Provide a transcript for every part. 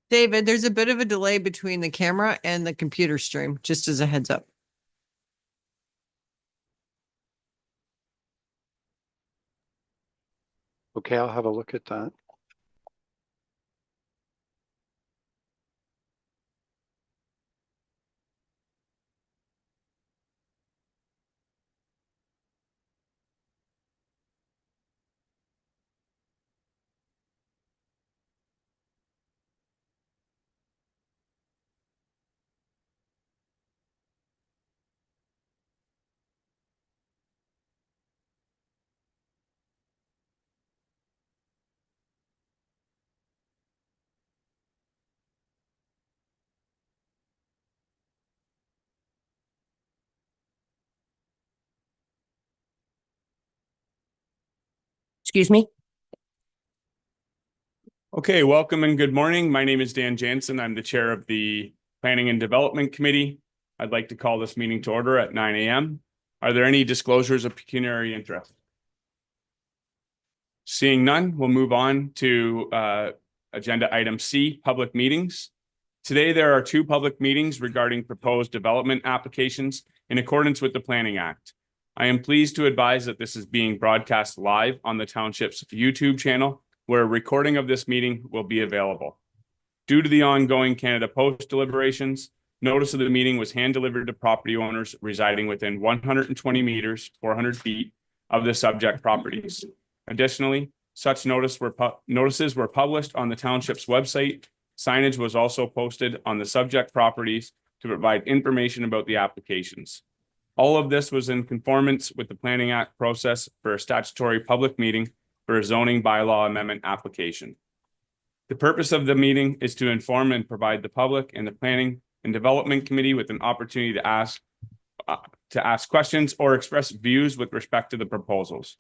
David, there's a bit of a delay between the camera and the computer stream, just as a heads up. Okay, I'll have a look at that. Excuse me. Okay, welcome and good morning. My name is Dan Jansen. I'm the chair of the Planning and Development Committee. I'd like to call this meeting to order at 9 a.m. Are there any disclosures of pecuniary interest? Seeing none, we'll move on to agenda item C, public meetings. Today, there are two public meetings regarding proposed development applications in accordance with the Planning Act. I am pleased to advise that this is being broadcast live on the township's YouTube channel, where a recording of this meeting will be available. Due to the ongoing Canada Post deliberations, notice of the meeting was hand-delivered to property owners residing within 120 meters, 400 feet of the subject properties. Additionally, such notices were published on the township's website. Signage was also posted on the subject properties to provide information about the applications. All of this was in conformance with the Planning Act process for a statutory public meeting for a zoning bylaw amendment application. The purpose of the meeting is to inform and provide the public and the Planning and Development Committee with an opportunity to ask questions or express views with respect to the proposals.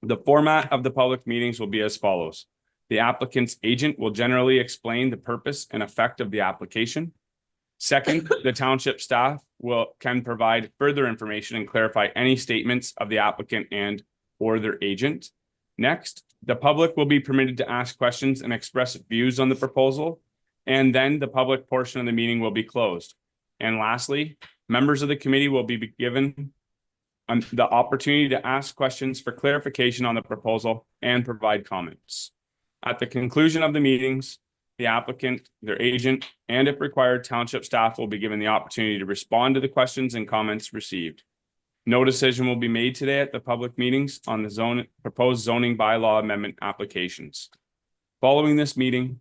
The format of the public meetings will be as follows. The applicant's agent will generally explain the purpose and effect of the application. Second, the township staff can provide further information and clarify any statements of the applicant and or their agent. Next, the public will be permitted to ask questions and express views on the proposal, and then the public portion of the meeting will be closed. And lastly, members of the committee will be given the opportunity to ask questions for clarification on the proposal and provide comments. At the conclusion of the meetings, the applicant, their agent, and if required, township staff will be given the opportunity to respond to the questions and comments received. No decision will be made today at the public meetings on the proposed zoning bylaw amendment applications. Following this meeting,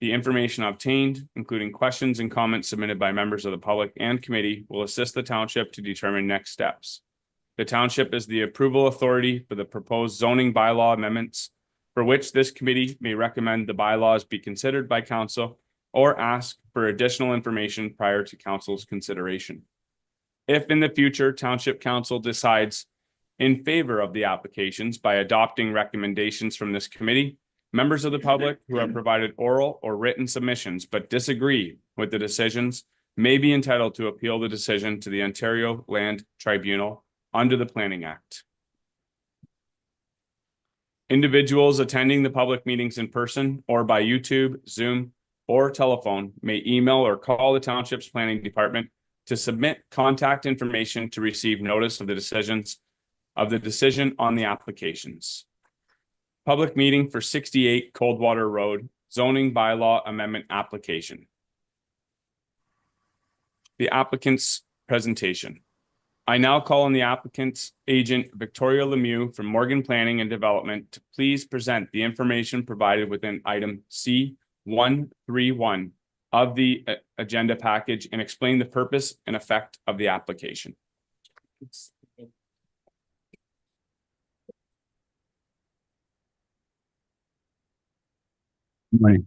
the information obtained, including questions and comments submitted by members of the public and committee, will assist the township to determine next steps. The township is the approval authority for the proposed zoning bylaw amendments, for which this committee may recommend the bylaws be considered by council or ask for additional information prior to council's consideration. If in the future township council decides in favor of the applications by adopting recommendations from this committee, members of the public who have provided oral or written submissions but disagree with the decisions may be entitled to appeal the decision to the Ontario Land Tribunal under the Planning Act. Individuals attending the public meetings in person or by YouTube, Zoom, or telephone may email or call the township's planning department to submit contact information to receive notice of the decision on the applications. Public meeting for 68 Coldwater Road zoning bylaw amendment application. The applicant's presentation. I now call on the applicant's agent, Victoria Lemieux from Morgan Planning and Development, to please present the information provided within item C131 of the agenda package and explain the purpose and effect of the application. Good morning.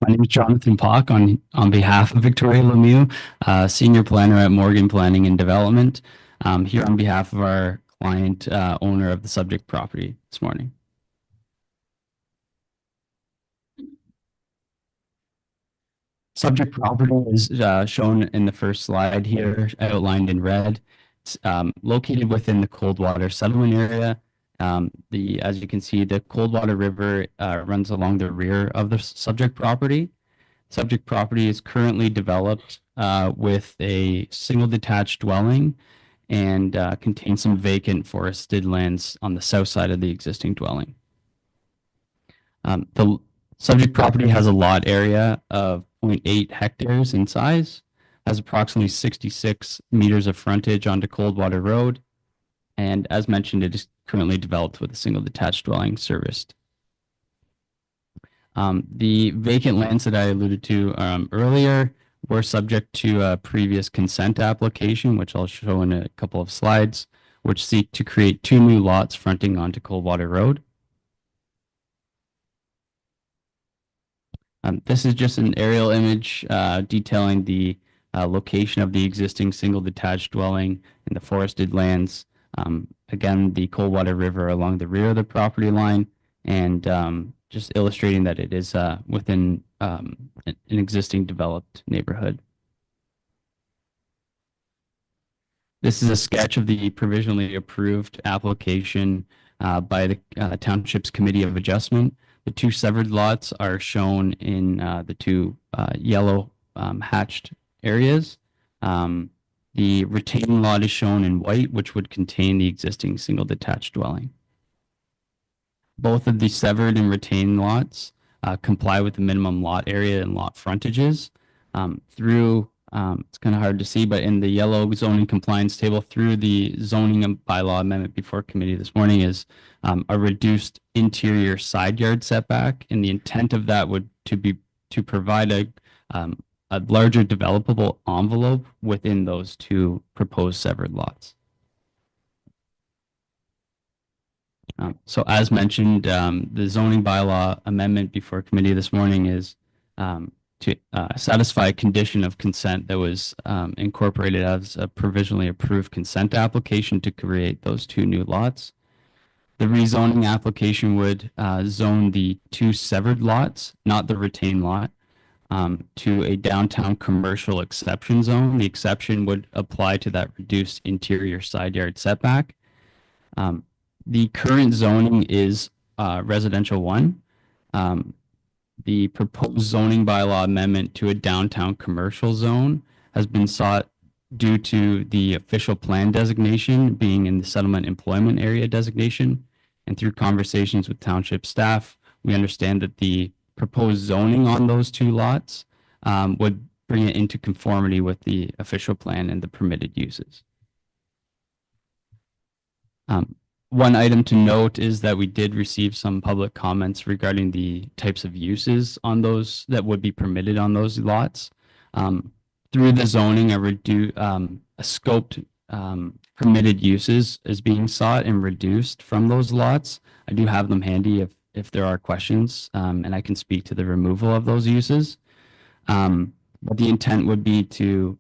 My name is Jonathan Pock on behalf of Victoria Lemieux, Senior Planner at Morgan Planning and Development, here on behalf of our client, owner of the subject property this morning. Subject property is shown in the first slide here, outlined in red. It's located within the Coldwater settlement area As you can see, the Coldwater River runs along the rear of the subject property. Subject property is currently developed with a single detached dwelling and contains some vacant forested lands on the south side of the existing dwelling. The subject property has a lot area of 0.8 hectares in size, has approximately 66 meters of frontage onto Coldwater Road, and as mentioned, it is currently developed with a single detached dwelling serviced. The vacant lands that I alluded to earlier were subject to a previous consent application, which I'll show in a couple of slides, which seek to create 2 new lots fronting onto Coldwater Road. This is just an aerial image detailing the location of the existing single detached dwelling in the forested lands. Again, the Coldwater River along the rear of the property line, and just illustrating that it is within an existing developed neighborhood. This is a sketch of the provisionally approved application by the Township's Committee of Adjustment. The 2 severed lots are shown in the 2 yellow hatched areas. The retaining lot is shown in white, which would contain the existing single detached dwelling. Both of the severed and retained lots comply with the minimum lot area and lot frontages it's kind of hard to see, but in the yellow zoning compliance table through the zoning and bylaw amendment before committee this morning is a reduced interior side yard setback. And the intent of that would to provide a larger developable envelope within those 2 proposed severed lots. So as mentioned, the zoning bylaw amendment before committee this morning is to satisfy a condition of consent that was incorporated as a provisionally approved consent application to create those 2 new lots. The rezoning application would zone the 2 severed lots, not the retained lot, to a downtown commercial exception zone. The exception would apply to that reduced interior side yard setback. The current zoning is residential 1. The proposed zoning bylaw amendment to a downtown commercial zone has been sought due to the official plan designation being in the settlement employment area designation. And through conversations with township staff, we understand that the proposed zoning on those 2 lots would bring it into conformity with the official plan and the permitted uses. One item to note is that we did receive some public comments regarding the types of uses on those that would be permitted on those lots. Through the zoning, a scoped permitted uses is being sought and reduced from those lots. I do have them handy if there are questions, and I can speak to the removal of those uses. But the intent would be to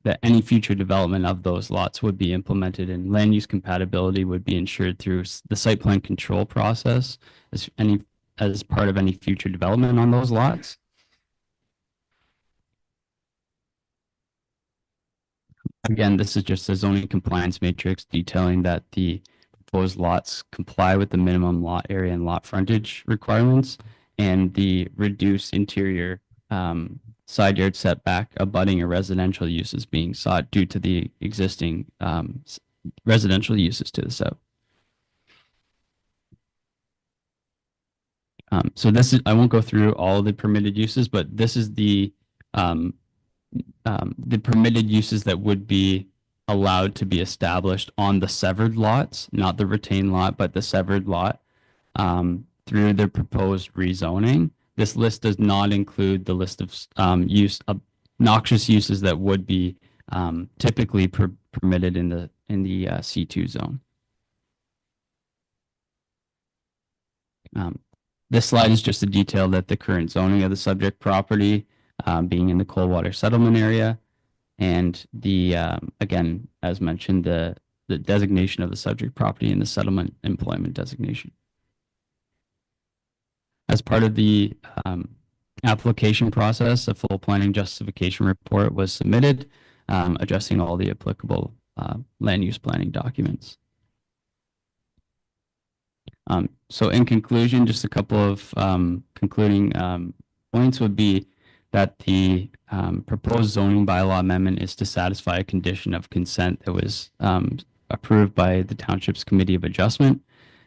that any future development of those lots would be implemented, and land use compatibility would be ensured through the site plan control process as part of any future development on those lots. Again, this is just a zoning compliance matrix detailing that the proposed lots comply with the minimum lot area and lot frontage requirements, and the reduced interior side yard setback abutting a residential uses being sought due to the existing residential uses to the south. So this is, I won't go through all the permitted uses, but this is the permitted uses that would be allowed to be established on the severed lots, not the retained lot, but the severed lot through the proposed rezoning. This list does not include the list of noxious uses that would be typically permitted in the C2 zone. This slide is just a detail that the current zoning of the subject property being in the Coldwater settlement area, and the again, as mentioned, the designation of the subject property in the settlement employment designation. As part of the application process, a full planning justification report was submitted, addressing all the applicable land use planning documents. So in conclusion, just a couple of concluding points would be that the proposed zoning bylaw amendment is to satisfy a condition of consent that was approved by the Township's Committee of Adjustment,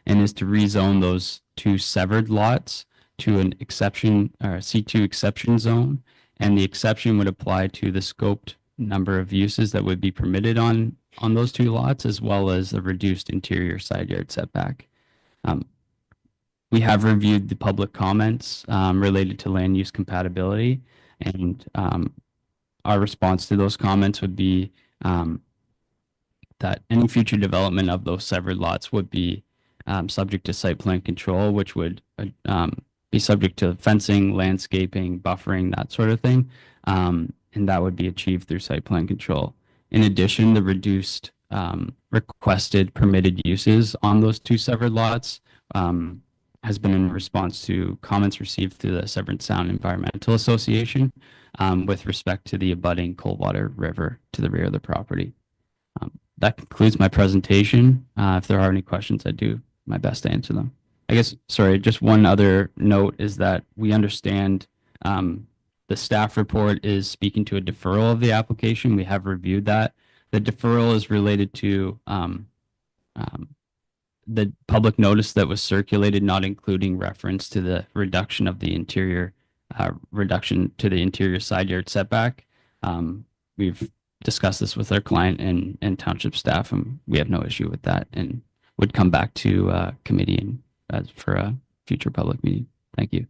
and is to rezone those two severed lots to an exception or C2 exception zone. And the exception would apply to the scoped number of uses that would be permitted on those two lots, as well as the reduced interior side yard setback. We have reviewed the public comments related to land use compatibility, and our response to those comments would be that any future development of those severed lots would be subject to site plan control, which would be subject to fencing, landscaping, buffering, that sort of thing. And that would be achieved through site plan control. In addition, the reduced requested permitted uses on those two severed lots has been in response to comments received through the Severn Sound Environmental Association with respect to the abutting Coldwater River to the rear of the property. That concludes my presentation. If there are any questions, I do my best to answer them. I guess, sorry, just one other note is that we understand the staff report is speaking to a deferral of the application. We have reviewed that. The deferral is related to the public notice that was circulated, not including reference to the reduction of the interior, reduction to the interior side yard setback. We've discussed this with our client and township staff, and we have no issue with that, and would come back to committee and for a future public meeting. Thank you.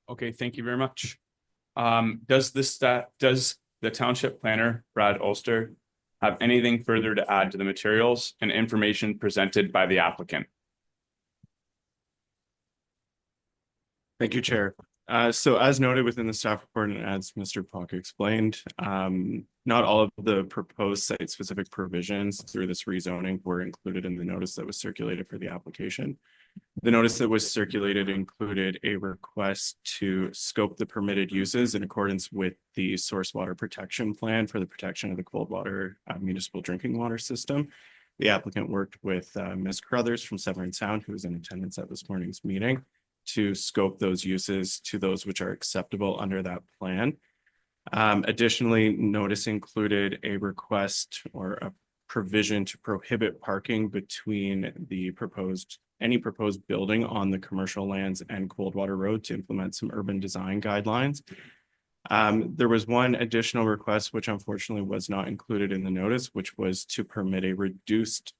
Okay, thank you very much. Does the township planner, Brad Ulster, have anything further to add to the materials and information presented by the Thank you, Chair. So as noted within the staff report and as Mr. Pock explained, not all of the proposed site-specific provisions through this rezoning were included in the notice that was circulated for the application. The notice that was circulated included a request to scope the permitted uses in accordance with the source water protection plan for the protection of the Coldwater municipal drinking water system. The applicant worked with Ms. Carruthers from Severn Sound, who was in attendance at this morning's meeting, to scope those uses to those which are acceptable under that plan. Additionally, notice included a request or a provision to prohibit parking between the any proposed building on the commercial lands and Coldwater Road to implement some urban design guidelines. There was one additional request, which unfortunately was not included in the notice, which was to permit a reduced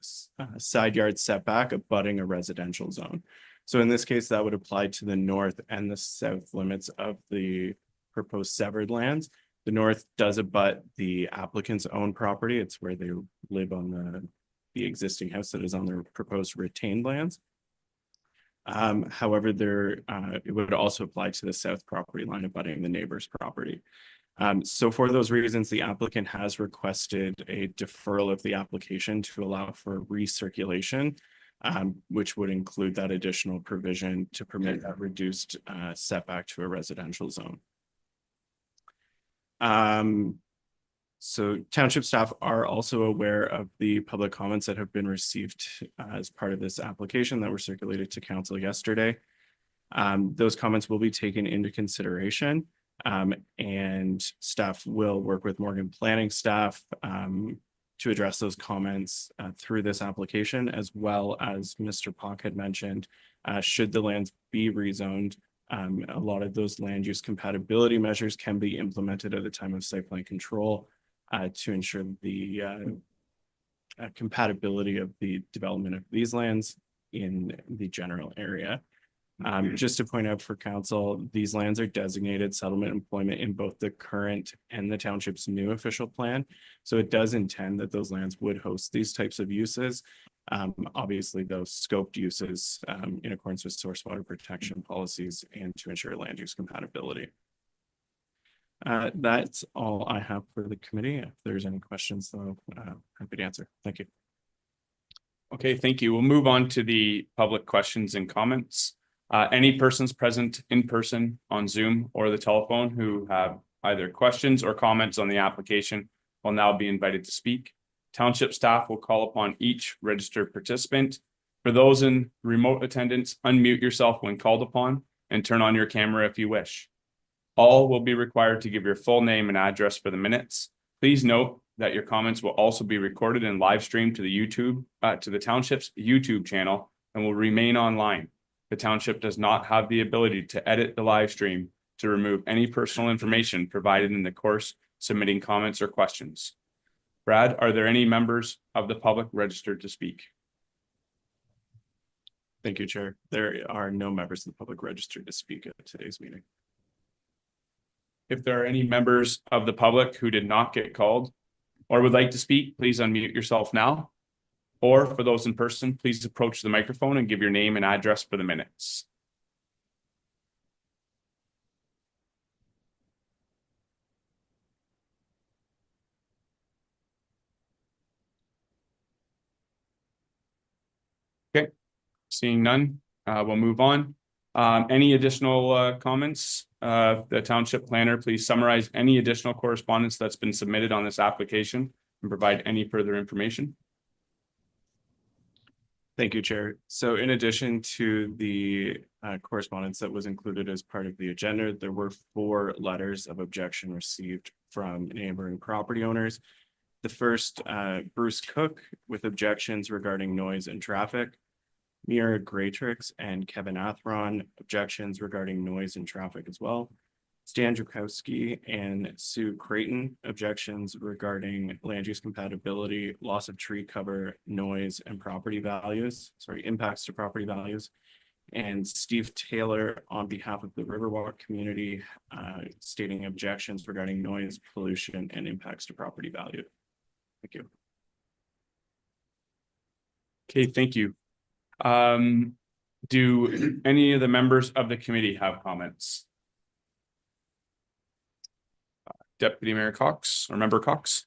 side yard setback abutting a residential zone. So in this case, that would apply to the north and the south limits of the proposed severed lands. The north does abut the applicant's own property. It's where they live on the existing house that is on their proposed retained lands. However, it would also apply to the south property line abutting the neighbor's property. So for those reasons, the applicant has requested a deferral of the application to allow for recirculation, which would include that additional provision to permit that reduced setback to a residential zone. So township staff are also aware of the public comments that have been received as part of this application that were circulated to council yesterday. Those comments will be taken into consideration, and staff will work with Morgan Planning staff to address those comments through this application, as well as Mr. Pock had mentioned, should the lands be rezoned, a lot of those land use compatibility measures can be implemented at the time of site plan control to ensure the compatibility of the development of these lands in the general area. Just to point out for council, these lands are designated settlement employment in both the current and the township's new official plan. So it does intend that those lands would host these types of uses. Obviously, those scoped uses in accordance with source water protection policies and to ensure land use compatibility. That's all I have for the committee. If there's any questions, though, happy to answer. Thank you. Okay, thank you. We'll move on to the public questions and comments. Any persons present in person on Zoom or the telephone who have either questions or comments on the application will now be invited to speak. Township staff will call upon each registered participant For those in remote attendance, unmute yourself when called upon and turn on your camera if you wish. All will be required to give your full name and address for the minutes. Please note that your comments will also be recorded and live streamed to the township's YouTube channel and will remain online. The township does not have the ability to edit the live stream to remove any personal information provided in the course submitting comments or questions. Brad, are there any members of the public registered to speak? Thank you, Chair. There are no members of the public registered to speak at today's meeting. If there are any members of the public who did not get called or would like to speak, please unmute yourself now. Or for those in person, please approach the microphone and give your name and address for the minutes. Okay, seeing none, we'll move on. Any additional comments? The township planner, please summarize any additional correspondence that's been submitted on this application and provide any further information. Thank you, Chair. So in addition to the correspondence that was included as part of the agenda, there were 4 letters of objection received from neighboring property owners. The first, Bruce Cook, with objections regarding noise and traffic. Mira, Gratrix, and Kevin Athron, objections regarding noise and traffic as well. Stan Joskowitz and Sue Creighton, objections regarding land use compatibility, loss of tree cover, noise, and property values, impacts to property values. And Steve Taylor, on behalf of the Riverwalk community, stating objections regarding noise, pollution, and impacts to property value. Thank you. Okay, thank you. Do any of the members of the committee have comments? Deputy Mayor Cox or Member Cox?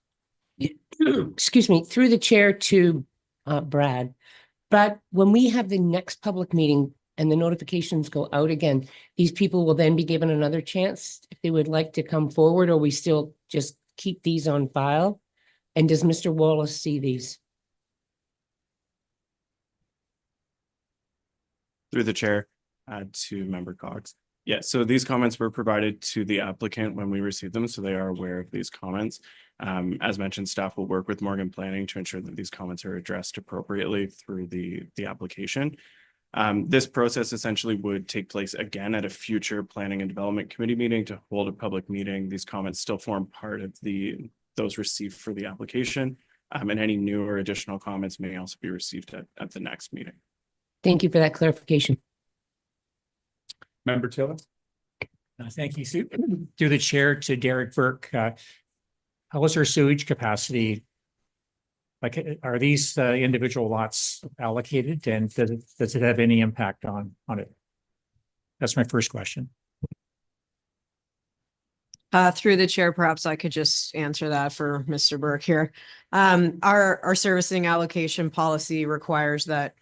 Excuse me, through the chair to Brad. But when we have the next public meeting and the notifications go out again, these people will then be given another chance if they would like to come forward, or we still just keep these on file? And does Mr. Wallace see these? Through the chair to Member Cox. Yeah, so these comments were provided to the applicant when we received them, so they are aware of these comments. As mentioned, staff will work with Morgan Planning to ensure that these comments are addressed appropriately through the application. This process essentially would take place again at a future Planning and Development Committee meeting to hold a public meeting. These comments still form part of those received for the application, and any new or additional comments may also be received at the next meeting. Thank you for that clarification. Member Taylor? Thank you, Sue. Through the chair to Derek Burke. How is our sewage capacity? Like, are these individual lots allocated, and does it have any impact on it? That's my first question. Through the chair, perhaps I could just answer that for Mr. Burke here. Our servicing allocation policy requires that.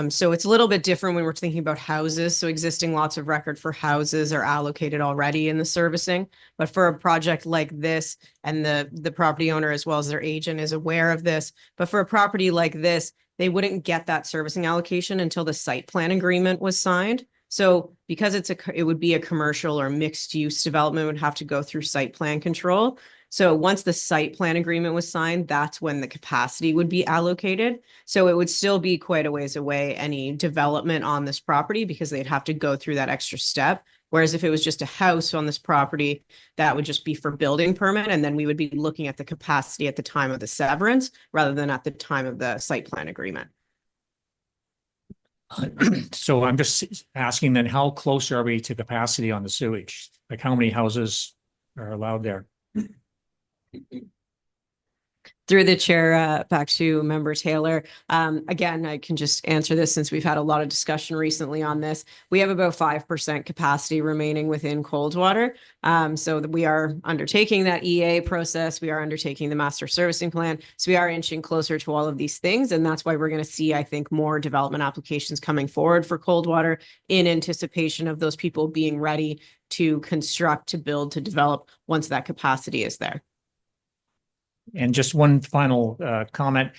So it's a little bit different when we're thinking about houses. So existing lots of record for houses are allocated already in the servicing. But for a project like this, and the property owner as well as their agent is aware of this, but for a property like this, they wouldn't get that servicing allocation until the site plan agreement was signed. So because it would be a commercial or mixed use development, would have to go through site plan control. So once the site plan agreement was signed, that's when the capacity would be allocated. So it would still be quite a ways away, any development on this property, because they'd have to go through that extra step. Whereas if it was just a house on this property, that would just be for building permit. And then we would be looking at the capacity at the time of the severance rather than at the time of the site plan agreement. So I'm just asking then, how close are we to capacity on the sewage? Like, how many houses are allowed there? Through the chair, back to Member Taylor. Again, I can just answer this since we've had a lot of discussion recently on this. We have about 5% capacity remaining within Coldwater. So we are undertaking that EA process. We are undertaking the master servicing plan. So we are inching closer to all of these things. And that's why we're going to see, I think, more development applications coming forward for Coldwater in anticipation of those people being ready to construct, to build, to develop once that capacity is there. And just one final comment.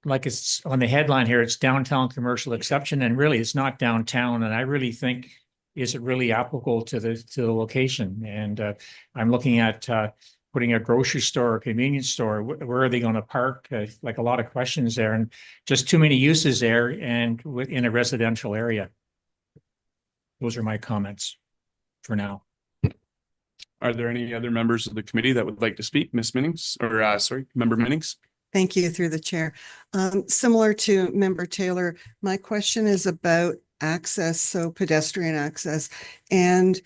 like it's on the headline here, it's downtown commercial exception, and really it's not downtown. And I really think, is it really applicable to the location? And I'm looking at putting a grocery store or convenience store. Where are they going to park? Like a lot of questions there, and just too many uses there, and in a residential area. Those are my comments for now. Are there any other members of the committee that would like to speak? Ms. Minnings, or sorry, Member Minnings? Thank you, through the chair. Similar to Member Taylor, my question is about access, so pedestrian access. And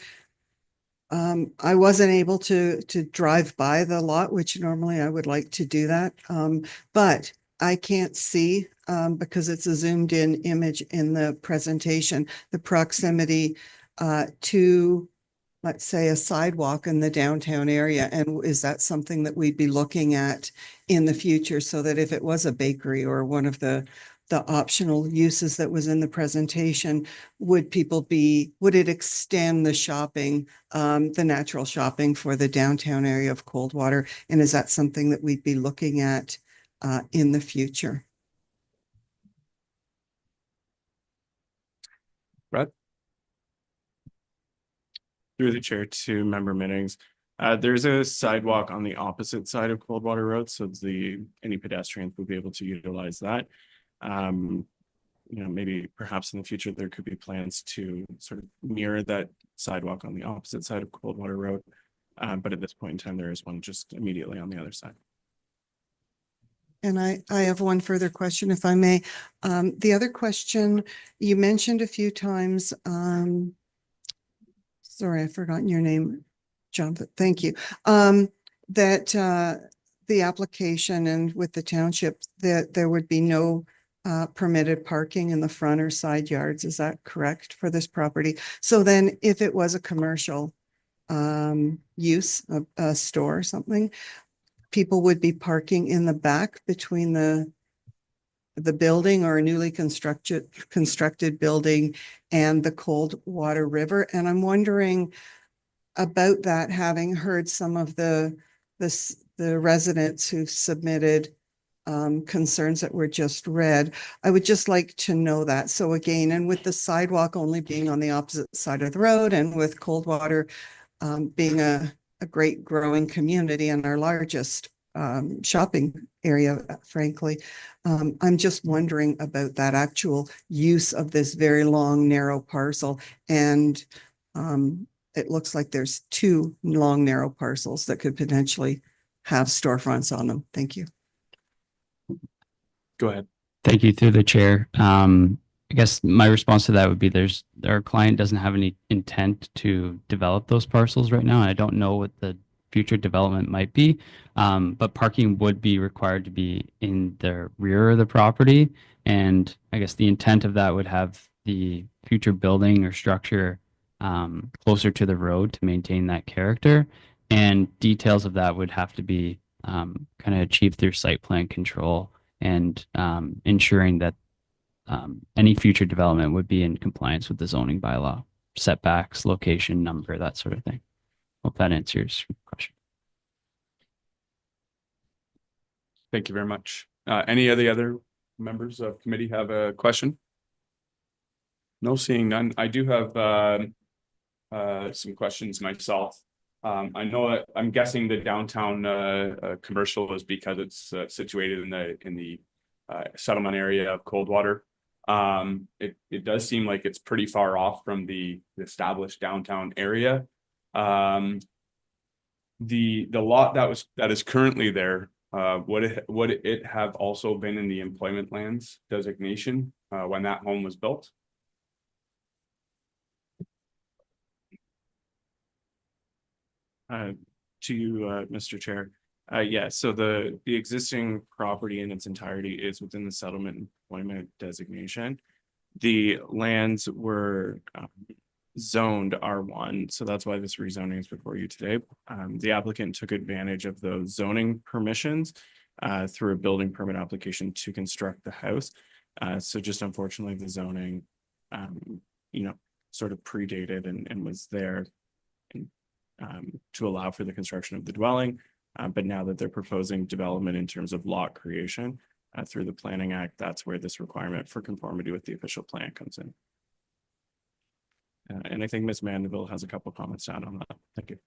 I wasn't able to drive by the lot, which normally I would like to do that. But I can't see, because it's a zoomed in image in the presentation, the proximity to, let's say, a sidewalk in the downtown area. And is that something that we'd be looking at in the future, so that if it was a bakery or one of the optional uses that was in the presentation, would it extend the shopping, the natural shopping for the downtown area of Coldwater? And is that something that we'd be looking at in the future? Brad? Through the chair to Member Minnings. There's a sidewalk on the opposite side of Coldwater Road, so any pedestrians would be able to utilize that. Maybe perhaps in the future there could be plans to sort of mirror that sidewalk on the opposite side of Coldwater Road. But at this point in time, there is one just immediately on the other side. And I have one further question, if I may. The other question, you mentioned a few times, sorry, I've forgotten your name, Jonathan, thank you. That the application and with the township, that there would be no permitted parking in the front or side yards. Is that correct for this property? So then if it was a commercial use, a store or something, people would be parking in the back between the building or a newly constructed building and the Coldwater River. And I'm wondering about that, having heard some of the residents who submitted concerns that were just read. I would just like to know that. So again, and with the sidewalk only being on the opposite side of the road, and with Coldwater being a great growing community and our largest shopping area, frankly, I'm just wondering about that actual use of this very long, narrow parcel. And it looks like there's two long, narrow parcels that could potentially have storefronts on them. Thank you. Go ahead. Thank you, through the chair. I guess my response to that would be our client doesn't have any intent to develop those parcels right now. And I don't know what the future development might be, but parking would be required to be in the rear of the property. And I guess the intent of that would have the future building or structure closer to the road to maintain that character. And details of that would have to be kind of achieved through site plan control and ensuring that any future development would be in compliance with the zoning bylaw, setbacks, location, number, that sort of thing. Hope that answers your question. Thank you very much. Any of the other members of committee have a question? No, seeing none. I do have some questions myself. I know that I'm guessing the downtown commercial is because it's situated in the settlement area of Coldwater. It does seem like it's pretty far off from the established downtown area. The lot that is currently there, would it have also been in the employment lands designation when that home was built? To you, Mr. Chair. Yeah, so the existing property in its entirety is within the settlement employment designation. The lands were zoned R1, so that's why this rezoning is before you today. The applicant took advantage of those zoning permissions through a building permit application to construct the house. So just unfortunately, the zoning, sort of predated and was there to allow for the construction of the dwelling. But now that they're proposing development in terms of lot creation, through the Planning Act, that's where this requirement for conformity with the official plan comes in. And I think Ms. Mandeville has a couple comments to add on that. Thank you.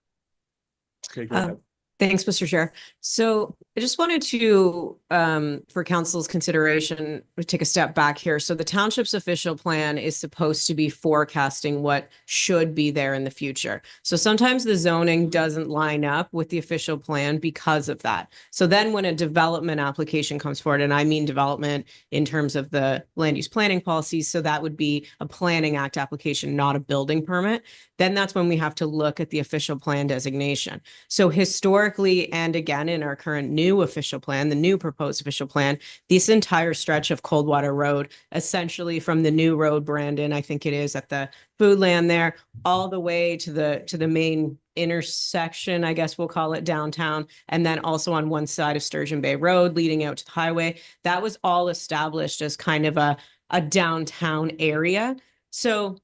Okay, go ahead. Thanks, Mr. Chair. So I just wanted to, for council's consideration, take a step back here. So the township's official plan is supposed to be forecasting what should be there in the future. So sometimes the zoning doesn't line up with the official plan because of that. So then when a development application comes forward, and I mean development in terms of the land use planning policies, so that would be a Planning Act application, not a building permit, then that's when we have to look at the official plan designation. So historically, and again, in our current new official plan, the new proposed official plan, this entire stretch of Coldwater Road, essentially from the new road, Brandon, I think it is at the Foodland there, all the way to the main intersection, I guess we'll call it downtown, and then also on one side of Sturgeon Bay Road leading out to the highway, that was all established as kind of a downtown area. So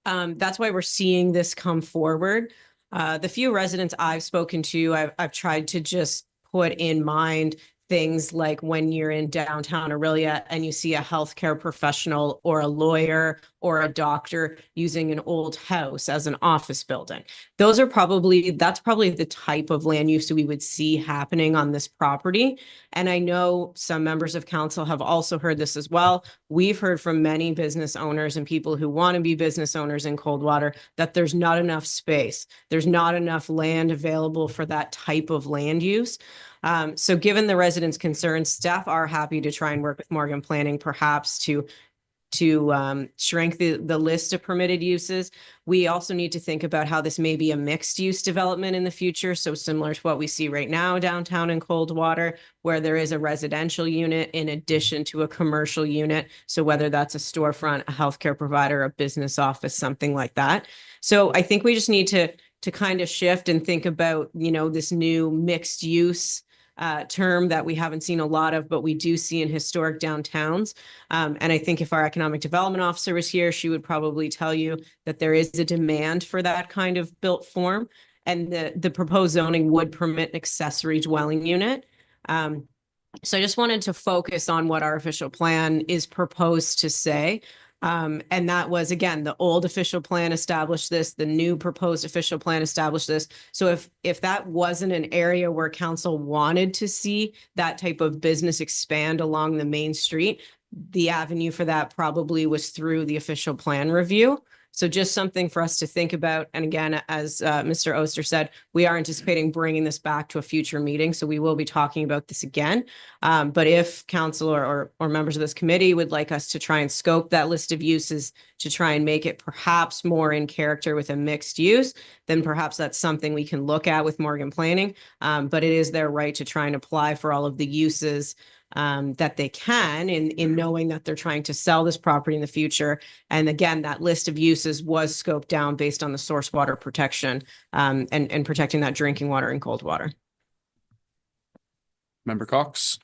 that's why we're seeing this come forward. The few residents I've spoken to, I've tried to just put in mind things like when you're in downtown Orillia and you see a healthcare professional or a lawyer or a doctor using an old house as an office building. That's probably the type of land use we would see happening on this property. And I know some members of council have also heard this as well. We've heard from many business owners and people who want to be business owners in Coldwater that there's not enough space. There's not enough land available for that type of land use. So given the residents' concerns, staff are happy to try and work with Morgan Planning perhaps to shrink the list of permitted uses. We also need to think about how this may be a mixed use development in the future. So similar to what we see right now downtown in Coldwater, where there is a residential unit in addition to a commercial unit. So whether that's a storefront, a healthcare provider, a business office, something like that. So I think we just need to kind of shift and think about, this new mixed use term that we haven't seen a lot of, but we do see in historic downtowns. And I think if our economic development officer was here, she would probably tell you that there is a demand for that kind of built form. And the proposed zoning would permit an accessory dwelling unit. So I just wanted to focus on what our official plan is proposed to say. And that was, again, the old official plan established this, the new proposed official plan established this. So if that wasn't an area where council wanted to see that type of business expand along the main street, the avenue for that probably was through the official plan review. So just something for us to think about. And again, as Mr. Oster said, we are anticipating bringing this back to a future meeting. So we will be talking about this again. But if council or members of this committee would like us to try and scope that list of uses to try and make it perhaps more in character with a mixed use, then perhaps that's something we can look at with Morgan Planning. But it is their right to try and apply for all of the uses that they can in knowing that they're trying to sell this property in the future. And again, that list of uses was scoped down based on the source water protection and protecting that drinking water in Coldwater. Member Cox.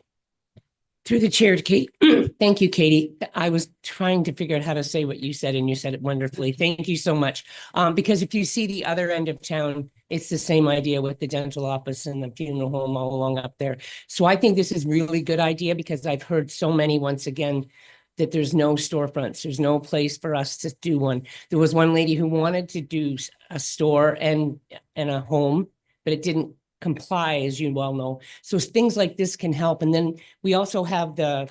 Through the chair to Kate. Thank you, Katie. I was trying to figure out how to say what you said, and you said it wonderfully. Thank you so much. Because if you see the other end of town, it's the same idea with the dental office and the funeral home all along up there. So I think this is really good idea because I've heard so many, once again, that there's no storefronts. There's no place for us to do one. There was one lady who wanted to do a store and a home, but it didn't comply, as you well know. So things like this can help. And then we also have the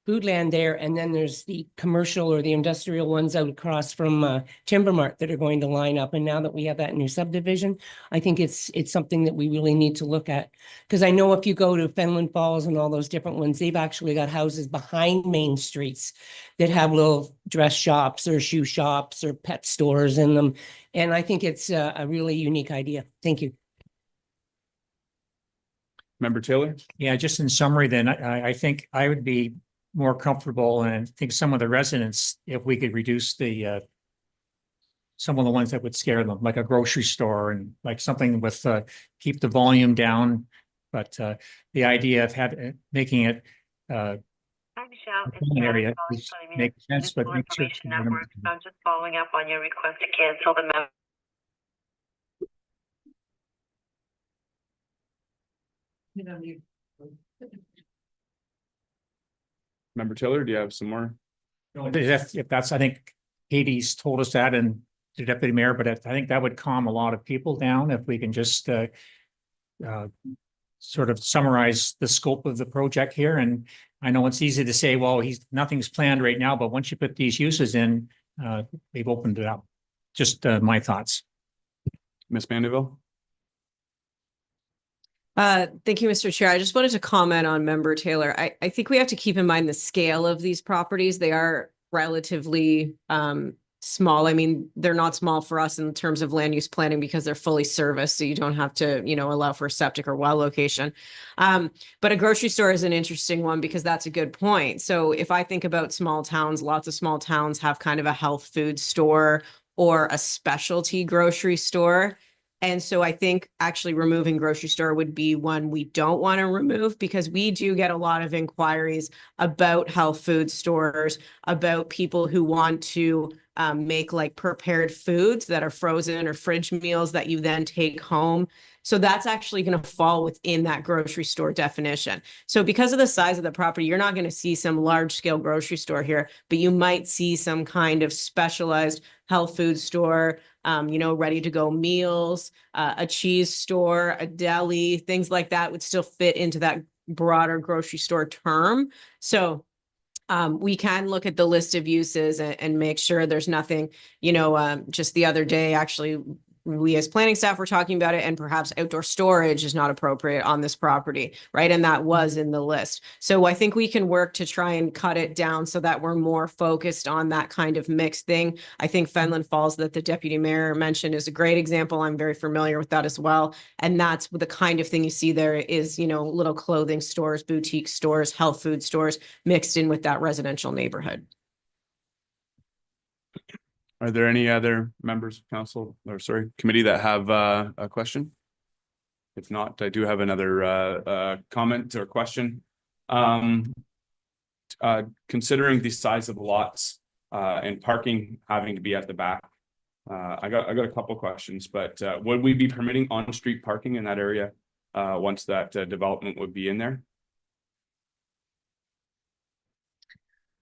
Foodland there, and then there's the commercial or the industrial ones out across from Timber Mart that are going to line up. And now that we have that new subdivision, I think it's something that we really need to look at. Because I know if you go to Fenland Falls and all those different ones, they've actually got houses behind main streets that have little dress shops or shoe shops or pet stores in them. And I think it's a really unique idea. Thank you. Member Taylor. Yeah, just in summary, then I think I would be more comfortable, and I think some of the residents, if we could reduce the some of the ones that would scare them, like a grocery store and like something with keep the volume down. But the idea of making it area makes sense, but make sure I'm just following up on your request to cancel the memo. Member Taylor, do you have some more? If that's, I think Katie's told us that and the deputy mayor, but I think that would calm a lot of people down if we can just sort of summarize the scope of the project here. And I know it's easy to say, well, nothing's planned right now, but once you put these uses in, they've opened it up. Just my thoughts. Ms. Mandeville? Thank you, Mr. Chair. I just wanted to comment on Member Taylor. I think we have to keep in mind the scale of these properties. They are relatively small. I mean, they're not small for us in terms of land use planning because they're fully serviced, so you don't have to, allow for a septic or well location. But a grocery store is an interesting one because that's a good point. So if I think about small towns, lots of small towns have kind of a health food store or a specialty grocery store. And so I think actually removing grocery store would be one we don't want to remove because we do get a lot of inquiries about health food stores, about people who want to make like prepared foods that are frozen or fridge meals that you then take home. So that's actually going to fall within that grocery store definition. So because of the size of the property, you're not going to see some large scale grocery store here, but you might see some kind of specialized health food store, ready to go meals, a cheese store, a deli, things like that would still fit into that broader grocery store term. So we can look at the list of uses and make sure there's nothing, just the other day, actually, we as planning staff were talking about it, and perhaps outdoor storage is not appropriate on this property, right? And that was in the list. So I think we can work to try and cut it down so that we're more focused on that kind of mixed thing. I think Fenland Falls that the deputy mayor mentioned is a great example. I'm very familiar with that as well. And that's the kind of thing you see there is, little clothing stores, boutique stores, health food stores mixed in with that residential neighborhood. Are there any other members of council committee that have a question? If not, I do have another comment or question. Considering the size of the lots and parking having to be at the back, I got a couple questions, but would we be permitting on-street parking in that area once that development would be in there?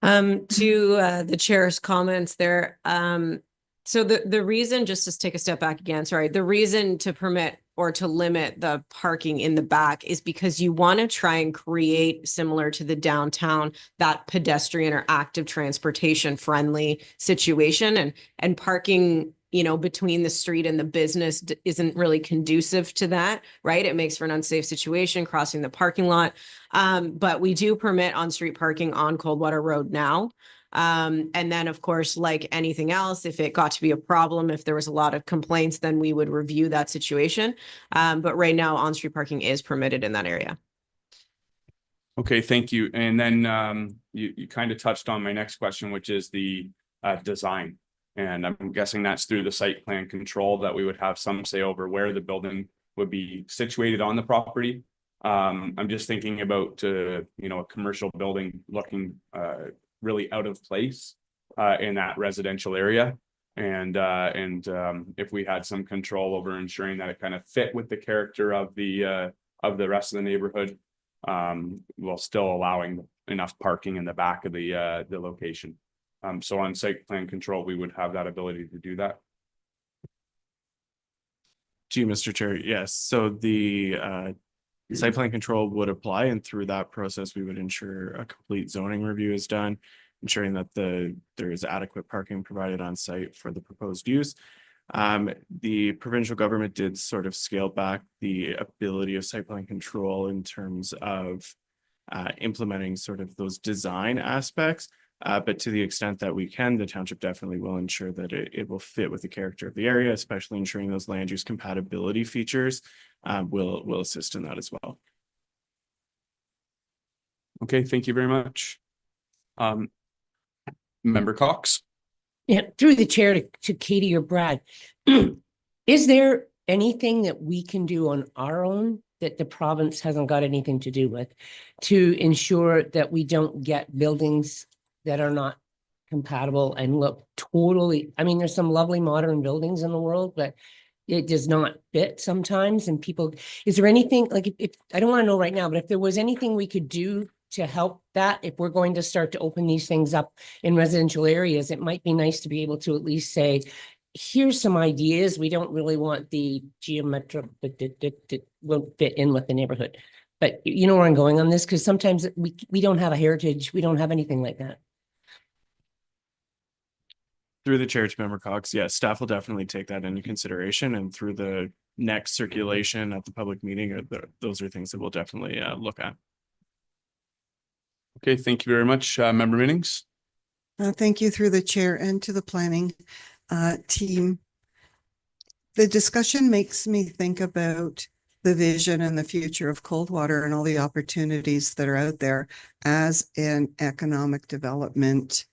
To the chair's comments there. So the reason, just to take a step back again, the reason to permit or to limit the parking in the back is because you want to try and create, similar to the downtown, that pedestrian or active transportation friendly situation, and parking, between the street and the business isn't really conducive to that, right? It makes for an unsafe situation crossing the parking lot. But we do permit on-street parking on Coldwater Road now. And then, of course, like anything else, if it got to be a problem, if there was a lot of complaints, then we would review that situation. But right now, on-street parking is permitted in that area. Okay, thank you. And then you kind of touched on my next question, which is the design. And I'm guessing that's through the site plan control that we would have some say over where the building would be situated on the property. I'm just thinking about, a commercial building looking really out of place in that residential area. And if we had some control over ensuring that it kind of fit with the character of the rest of the neighborhood, while still allowing enough parking in the back of the location. So on site plan control, we would have that ability to do that. Gee, Mr. Chair, yes. So the site plan control would apply, and through that process, we would ensure a complete zoning review is done, ensuring that there is adequate parking provided on site for the proposed use. The provincial government did sort of scale back the ability of site plan control in terms of implementing sort of those design aspects. But to the extent that we can, the township definitely will ensure that it will fit with the character of the area, especially ensuring those land use compatibility features will assist in that as well. Okay, thank you very much. Member Cox. Yeah, through the chair to Katie or Brad, is there anything that we can do on our own that the province hasn't got anything to do with to ensure that we don't get buildings that are not compatible and look totally, I mean, there's some lovely modern buildings in the world, but it does not fit sometimes. And people, is there anything like if I don't want to know right now, but if there was anything we could do to help that, if we're going to start to open these things up in residential areas, it might be nice to be able to at least say, here's some ideas. We don't really want the geometric that won't fit in with the neighborhood. But you know where I'm going on this? Because sometimes we don't have a heritage. We don't have anything like that. Through the chair to member Cox, yes, staff will definitely take that into consideration, and through the next circulation at the public meeting, those are things that we'll definitely look at. Okay, thank you very much, member Minnings. Thank you through the chair and to the planning team. The discussion makes me think about the vision and the future of Coldwater and all the opportunities that are out there as an economic development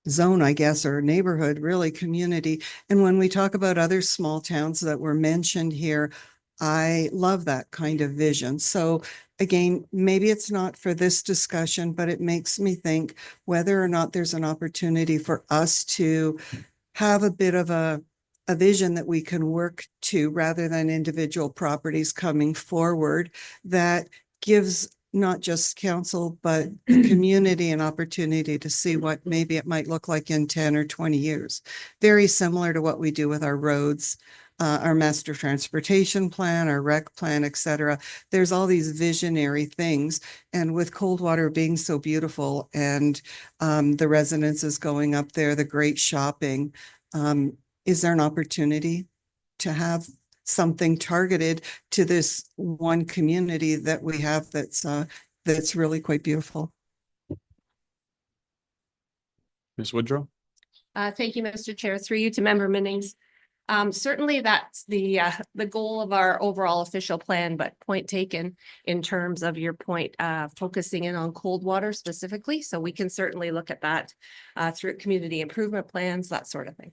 zone, I guess, or neighborhood, really community. And when we talk about other small towns that were mentioned here, I love that kind of vision. So again, maybe it's not for this discussion, but it makes me think whether or not there's an opportunity for us to have a bit of a vision that we can work to, rather than individual properties coming forward, that gives not just council, but the community an opportunity to see what maybe it might look like in 10 or 20 years. Very similar to what we do with our roads, our master transportation plan, our rec plan, etc. There's all these visionary things. And with Coldwater being so beautiful and the residences going up there, the great shopping, is there an opportunity to have something targeted to this one community that we have that's really quite beautiful? Ms. Woodrow. Thank you, Mr. Chair. Through you to member Minnings. Certainly that's the goal of our overall official plan, but point taken in terms of your point, focusing in on Coldwater specifically. So we can certainly look at that through community improvement plans, that sort of thing.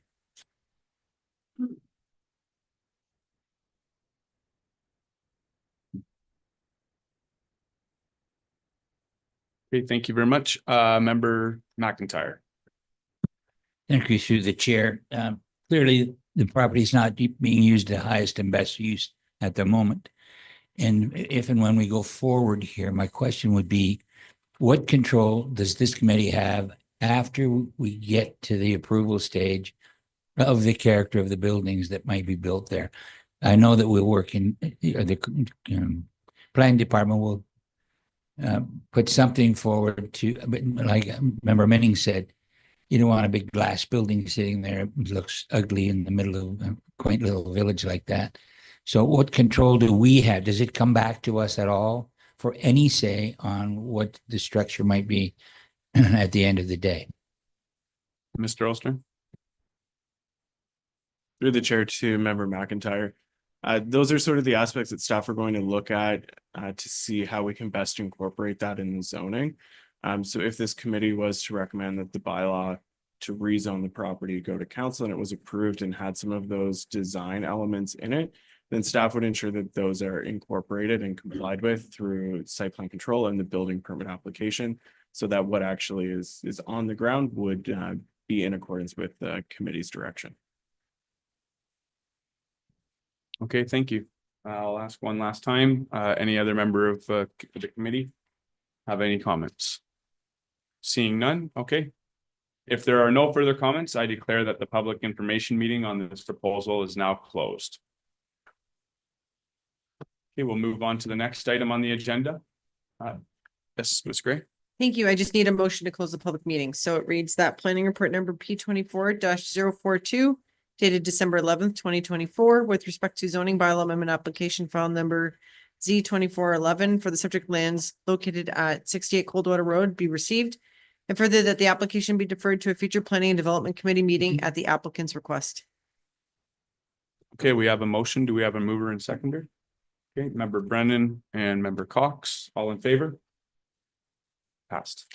Okay, thank you very much. Member McIntyre. Thank you, through the chair. Clearly, the property is not being used to highest and best use at the moment. And if and when we go forward here, my question would be, what control does this committee have after we get to the approval stage of the character of the buildings that might be built there? I know that we'll work in the planning department will put something forward to, but like Member Minning said, you don't want a big glass building sitting there. It looks ugly in the middle of a quaint little village like that. So what control do we have? Does it come back to us at all for any say on what the structure might be at the end of the day? Mr. Oster. Through the chair to member McIntyre. Those are sort of the aspects that staff are going to look at to see how we can best incorporate that in the zoning. So if this committee was to recommend that the bylaw to rezone the property go to council and it was approved and had some of those design elements in it, then staff would ensure that those are incorporated and complied with through site plan control and the building permit application, so that what actually is on the ground would be in accordance with the committee's direction. Okay, thank you. I'll ask one last time. Any other member of the committee have any comments? Seeing none, okay. If there are no further comments, I declare that the public information meeting on this proposal is now closed. Okay, we'll move on to the next item on the agenda. Yes, Ms. Gray. Thank you. I just need a motion to close the public meeting. So it reads that planning report number P24-042 dated December 11th, 2024, with respect to zoning bylaw amendment application file number Z2411 for the subject lands located at 68 Coldwater Road be received, and further that the application be deferred to a future planning and development committee meeting at the applicant's request. Okay, we have a motion. Do we have a mover and seconder? Okay, member Brennan and member Cox, all in favor? Passed.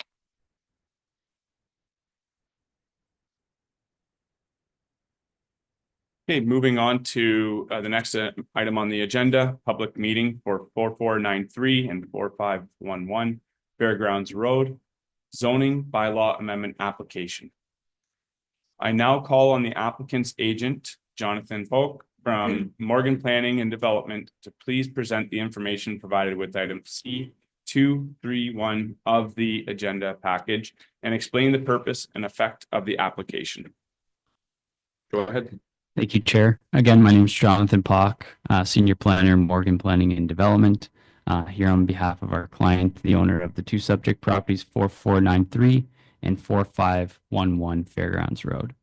Okay, moving on to the next item on the agenda, public meeting for 4493 and 4511 Fairgrounds Road, zoning bylaw amendment application. I now call on the applicant's agent, Jonathan Polk, from Morgan Planning and Development to please present the information provided with item C231 of the agenda package and explain the purpose and effect of the application. Go ahead. Thank you, Chair. Again, my name is Jonathan Pock, Senior Planner, Morgan Planning and Development, here on behalf of our client, the owner of the two subject properties, 4493 and 4511 Fairgrounds Road.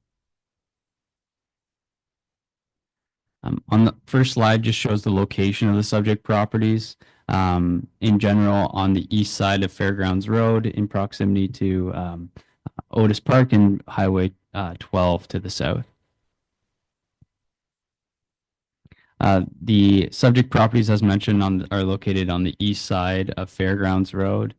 On the first slide just shows the location of the subject properties. In general, on the east side of Fairgrounds Road, in proximity to Otis Park and Highway 12 to the south. The subject properties, as mentioned, are located on the east side of Fairgrounds Road.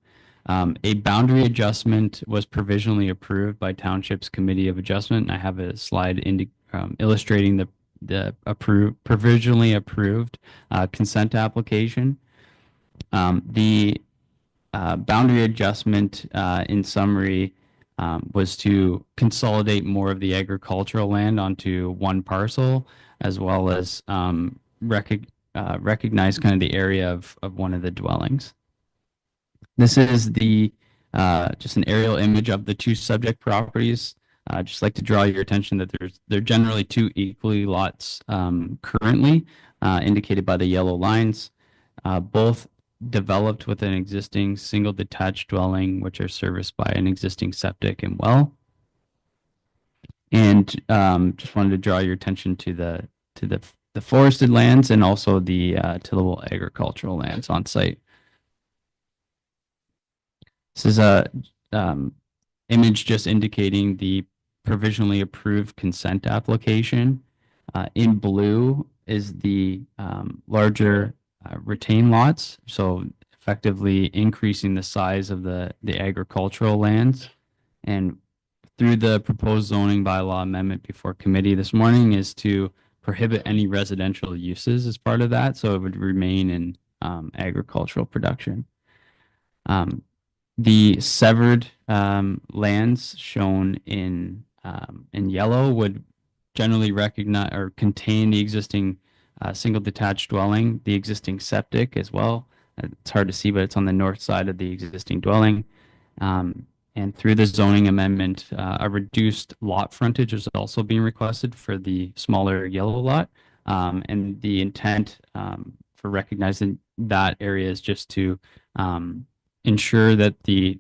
A boundary adjustment was provisionally approved by Township's Committee of Adjustment. I have a slide illustrating the provisionally approved consent application. The boundary adjustment, in summary, was to consolidate more of the agricultural land onto one parcel, as well as recognize kind of the area of one of the dwellings. This is the just an aerial image of the two subject properties. I'd just like to draw your attention that they're generally two equally lots currently, indicated by the yellow lines, both developed with an existing single detached dwelling, which are serviced by an existing septic and well. And just wanted to draw your attention to the forested lands and also the tillable agricultural lands on site. This is a image just indicating the provisionally approved consent application. In blue is the larger retain lots, so effectively increasing the size of the agricultural lands. And through the proposed zoning bylaw amendment before committee this morning is to prohibit any residential uses as part of that, so it would remain in agricultural production. The severed lands shown in yellow would generally recognize or contain the existing single detached dwelling, the existing septic as well. It's hard to see, but it's on the north side of the existing dwelling. And through the zoning amendment, a reduced lot frontage is also being requested for the smaller yellow lot. And the intent for recognizing that area is just to ensure that the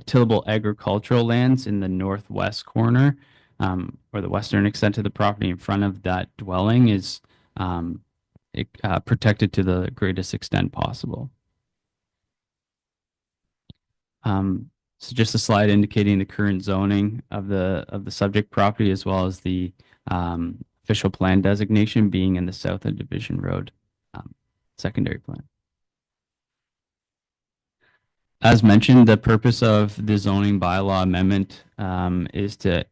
tillable agricultural lands in the northwest corner, or the western extent of the property in front of that dwelling, is protected to the greatest extent possible. So just a slide indicating the current zoning of the subject property, as well as the official plan designation being in the south of Division Road secondary plan. As mentioned, the purpose of the zoning bylaw amendment is to